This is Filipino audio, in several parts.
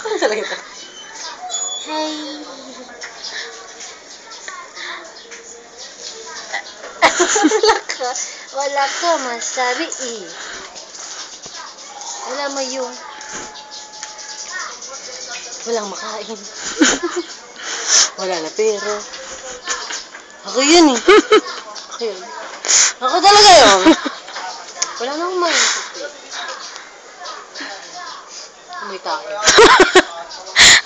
Ano talaga ito? Hey. Wala ka masabi eh. Wala mo yung Walang makain. Wala na pero. Ako yun eh. Ako yun. Ako talaga yun. Wala na akong maisip eh. Amoy tayo.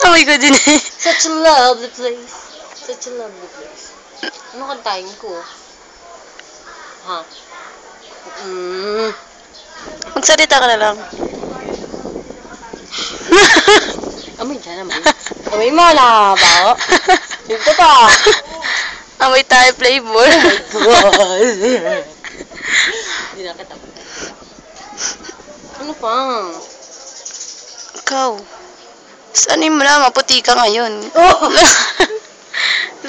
amoy ko din eh. Such a lovely place. Such a lovely place. Ano kantahin ko? Ha? Magsalita ka na lang. Amoy dyan, amoy. Amoy mo na ba? Dito pa. Amoy tayo flavor. Oh my God. Hindi na kita. Ano pa? Ikaw. Sanin mo na, maputi ka ngayon. Oh!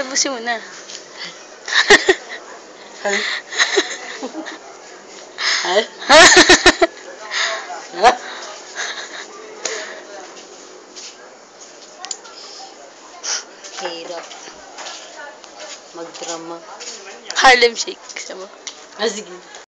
Labusin mo na. Hal? Hal? Hirap. Magdrama. Harlem Shake. Sama. Ah, sige.